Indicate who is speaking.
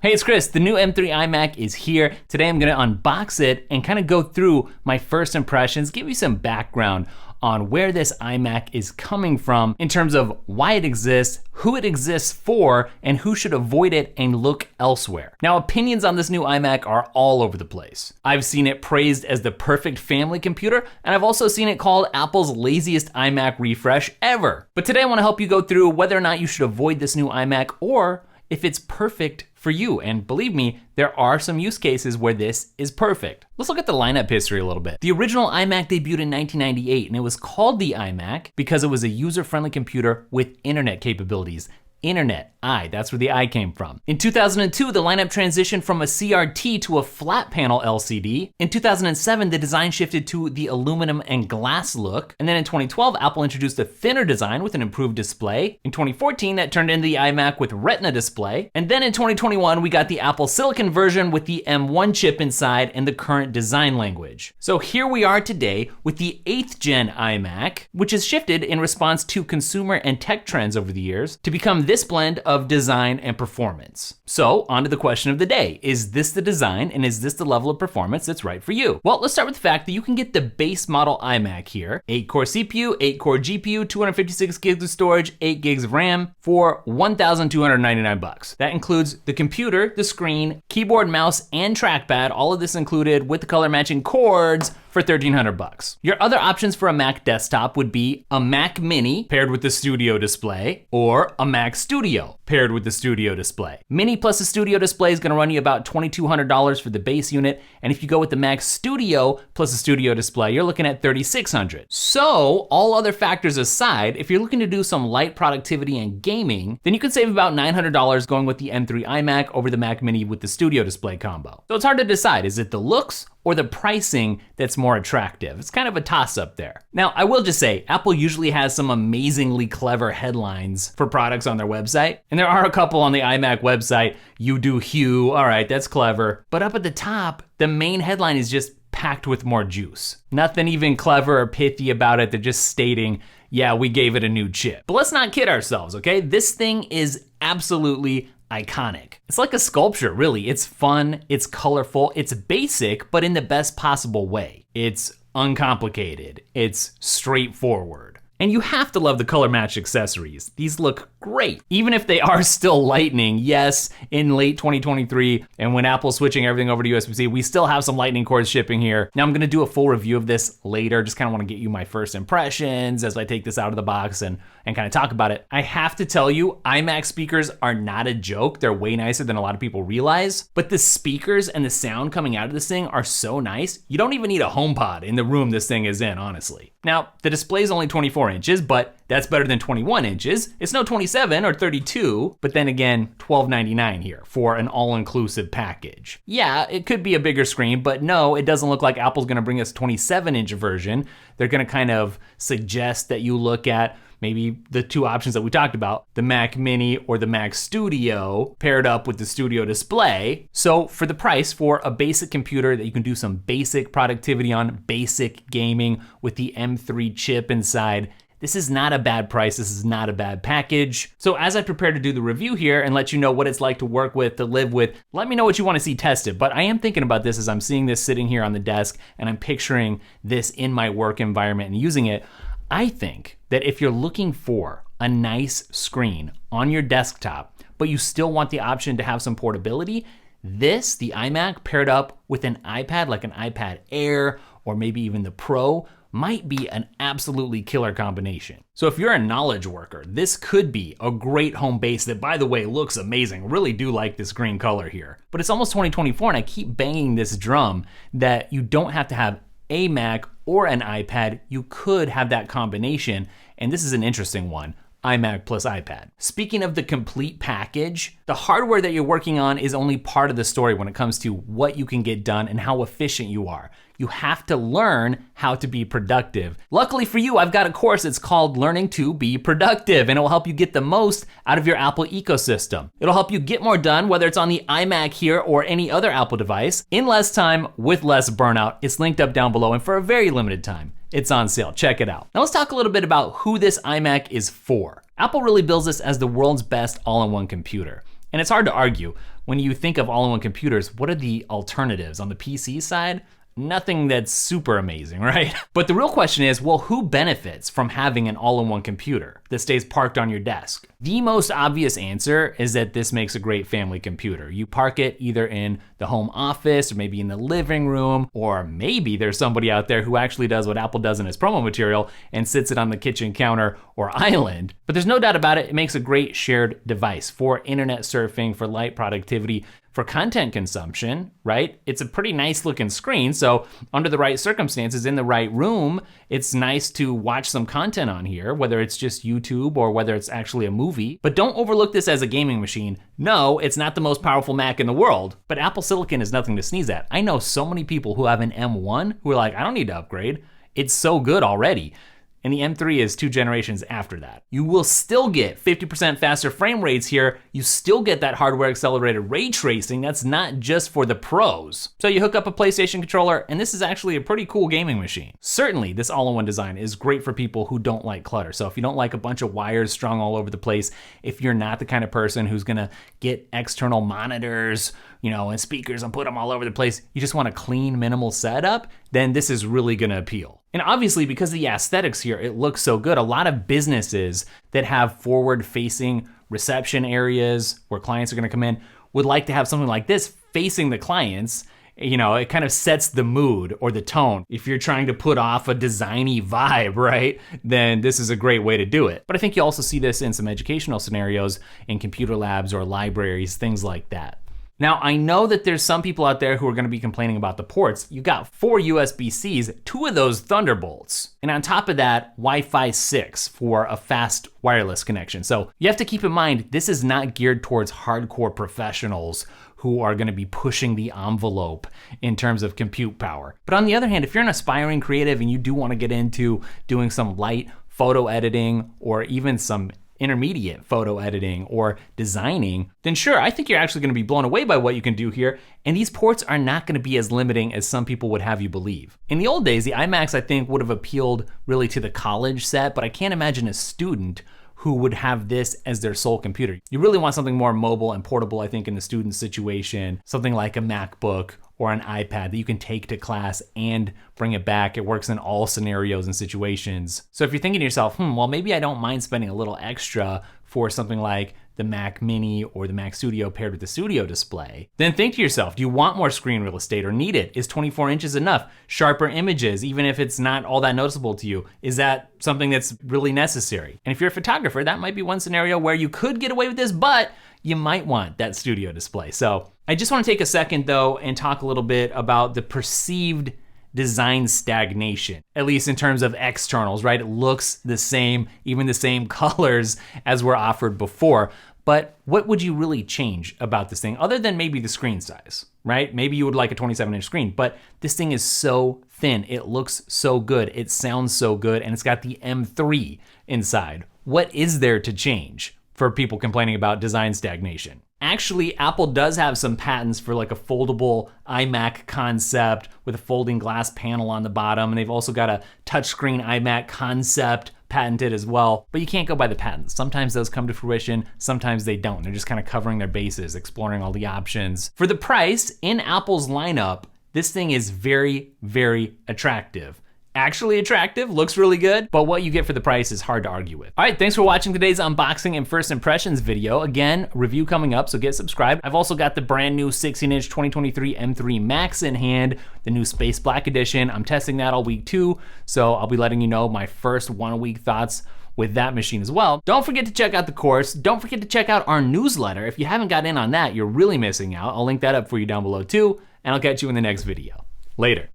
Speaker 1: Hey, it's Chris. The new M3 iMac is here. Today I'm gonna unbox it and kind of go through my first impressions, give you some background on where this iMac is coming from in terms of why it exists, who it exists for, and who should avoid it and look elsewhere. Now, opinions on this new iMac are all over the place. I've seen it praised as the perfect family computer, and I've also seen it called Apple's laziest iMac refresh ever. But today I wanna help you go through whether or not you should avoid this new iMac or if it's perfect for you. And believe me, there are some use cases where this is perfect. Let's look at the lineup history a little bit. The original iMac debuted in 1998, and it was called the iMac because it was a user-friendly computer with internet capabilities. Internet, that's where the I came from. In 2002, the lineup transitioned from a CRT to a flat panel LCD. In 2007, the design shifted to the aluminum and glass look. And then in 2012, Apple introduced a thinner design with an improved display. In 2014, that turned into the iMac with Retina display. And then in 2021, we got the Apple Silicon version with the M1 chip inside and the current design language. So here we are today with the 8th gen iMac, which has shifted in response to consumer and tech trends over the years to become this blend of design and performance. So on to the question of the day. Is this the design and is this the level of performance that's right for you? Well, let's start with the fact that you can get the base model iMac here, 8-core CPU, 8-core GPU, 256 gigs of storage, 8 gigs of RAM for $1,299. That includes the computer, the screen, keyboard, mouse, and trackpad, all of this included with the color matching cords for $1,300. Your other options for a Mac desktop would be a Mac Mini paired with the Studio display or a Mac Studio paired with the Studio display. Mini plus the Studio display is gonna run you about $2,200 for the base unit, and if you go with the Mac Studio plus the Studio display, you're looking at $3,600. So all other factors aside, if you're looking to do some light productivity and gaming, then you could save about $900 going with the M3 iMac over the Mac Mini with the Studio display combo. So it's hard to decide, is it the looks or the pricing that's more attractive? It's kind of a toss-up there. Now, I will just say, Apple usually has some amazingly clever headlines for products on their website, and there are a couple on the iMac website. You do Hue, all right, that's clever. But up at the top, the main headline is just packed with more juice. Nothing even clever or pithy about it. They're just stating, yeah, we gave it a new chip. But let's not kid ourselves, okay? This thing is absolutely iconic. It's like a sculpture, really. It's fun, it's colorful, it's basic, but in the best possible way. It's uncomplicated, it's straightforward. And you have to love the color match accessories. These look great. Even if they are still Lightning, yes, in late 2023, and when Apple's switching everything over to USB-C, we still have some Lightning cords shipping here. Now I'm gonna do a full review of this later, just kinda wanna get you my first impressions as I take this out of the box and kinda talk about it. I have to tell you, iMac speakers are not a joke. They're way nicer than a lot of people realize, but the speakers and the sound coming out of this thing are so nice, you don't even need a HomePod in the room this thing is in, honestly. Now, the display is only 24 inches, but that's better than 21 inches. It's no 27 or 32, but then again, $12.99 here for an all-inclusive package. Yeah, it could be a bigger screen, but no, it doesn't look like Apple's gonna bring us a 27-inch version. They're gonna kind of suggest that you look at maybe the two options that we talked about, the Mac Mini or the Mac Studio paired up with the Studio display. So for the price for a basic computer that you can do some basic productivity on, basic gaming with the M3 chip inside, this is not a bad price, this is not a bad package. So as I prepare to do the review here and let you know what it's like to work with, to live with, let me know what you wanna see tested. But I am thinking about this as I'm seeing this sitting here on the desk and I'm picturing this in my work environment and using it. I think that if you're looking for a nice screen on your desktop, but you still want the option to have some portability, this, the iMac paired up with an iPad, like an iPad Air, or maybe even the Pro, might be an absolutely killer combination. So if you're a knowledge worker, this could be a great home base that, by the way, looks amazing. Really do like this green color here. But it's almost 2024 and I keep banging this drum that you don't have to have a Mac or an iPad, you could have that combination, and this is an interesting one. iMac plus iPad. Speaking of the complete package, the hardware that you're working on is only part of the story when it comes to what you can get done and how efficient you are. You have to learn how to be productive. Luckily for you, I've got a course that's called Learning to Be Productive, and it will help you get the most out of your Apple ecosystem. It'll help you get more done, whether it's on the iMac here or any other Apple device, in less time with less burnout. It's linked up down below, and for a very limited time, it's on sale. Check it out. Now let's talk a little bit about who this iMac is for. Apple really bills this as the world's best all-in-one computer. And it's hard to argue. when you think of all-in-one computers, what are the alternatives? On the PC side, nothing that's super amazing, right? But the real question is, well, who benefits from having an all-in-one computer that stays parked on your desk? The most obvious answer is that this makes a great family computer. You park it either in the home office or maybe in the living room, or maybe there's somebody out there who actually does what Apple does in its promo material and sits it on the kitchen counter or island. But there's no doubt about it, it makes a great shared device for internet surfing, for light productivity, for content consumption, right? It's a pretty nice looking screen, so under the right circumstances, in the right room, it's nice to watch some content on here, whether it's just YouTube or whether it's actually a movie. But don't overlook this as a gaming machine. No, it's not the most powerful Mac in the world, but Apple Silicon is nothing to sneeze at. I know so many people who have an M1 who are like, I don't need to upgrade. It's so good already. And the M3 is 2 generations after that. You will still get 50% faster frame rates here. You still get that hardware accelerated ray tracing. That's not just for the pros. So you hook up a PlayStation controller, and this is actually a pretty cool gaming machine. Certainly, this all-in-one design is great for people who don't like clutter. So if you don't like a bunch of wires strung all over the place, if you're not the kind of person who's gonna get external monitors, and speakers and put them all over the place, you just want a clean, minimal setup, then this is really gonna appeal. And obviously, because of the aesthetics here, it looks so good. A lot of businesses that have forward-facing reception areas where clients are gonna come in would like to have something like this facing the clients. It kind of sets the mood or the tone. If you're trying to put off a designy vibe, right, then this is a great way to do it. But I think you also see this in some educational scenarios in computer labs or libraries, things like that. Now, I know that there's some people out there who are gonna be complaining about the ports. You got 4 USB-Cs, 2 of those Thunderbolts. And on top of that, Wi-Fi 6 for a fast wireless connection. So you have to keep in mind, this is not geared towards hardcore professionals who are gonna be pushing the envelope in terms of compute power. But on the other hand, if you're an aspiring creative and you do wanna get into doing some light photo editing or even some intermediate photo editing or designing, then sure, I think you're actually gonna be blown away by what you can do here, and these ports are not gonna be as limiting as some people would have you believe. In the old days, the iMacs, I think, would have appealed really to the college set, but I can't imagine a student who would have this as their sole computer. You really want something more mobile and portable, I think, in the student situation, something like a MacBook or an iPad that you can take to class and bring it back. It works in all scenarios and situations. So if you're thinking to yourself, well, maybe I don't mind spending a little extra for something like the Mac Mini or the Mac Studio paired with the Studio display, then think to yourself, do you want more screen real estate or need it? Is 24 inches enough? Sharper images, even if it's not all that noticeable to you, is that something that's really necessary? And if you're a photographer, that might be one scenario where you could get away with this, but you might want that Studio display. So I just want to take a second though and talk a little bit about the perceived design stagnation, at least in terms of externals, right? It looks the same, even the same colors as were offered before. But what would you really change about this thing other than maybe the screen size, right? Maybe you would like a 27-inch screen, but this thing is so thin. It looks so good. It sounds so good. And it's got the M3 inside. What is there to change for people complaining about design stagnation? Actually, Apple does have some patents for like a foldable iMac concept with a folding glass panel on the bottom. And they've also got a touchscreen iMac concept patented as well, but you can't go by the patents. Sometimes those come to fruition, sometimes they don't. They're just kind of covering their bases, exploring all the options. For the price in Apple's lineup, this thing is very, very attractive. Actually attractive, looks really good, but what you get for the price is hard to argue with. All right, thanks for watching today's unboxing and first impressions video. Again, review coming up, so get subscribed. I've also got the brand new 16-inch 2023 M3 Max in hand, the new Space Black edition. I'm testing that all week too, so I'll be letting you know my first 1 week thoughts with that machine as well. Don't forget to check out the course. Don't forget to check out our newsletter. If you haven't got in on that, you're really missing out. I'll link that up for you down below too, and I'll catch you in the next video. Later.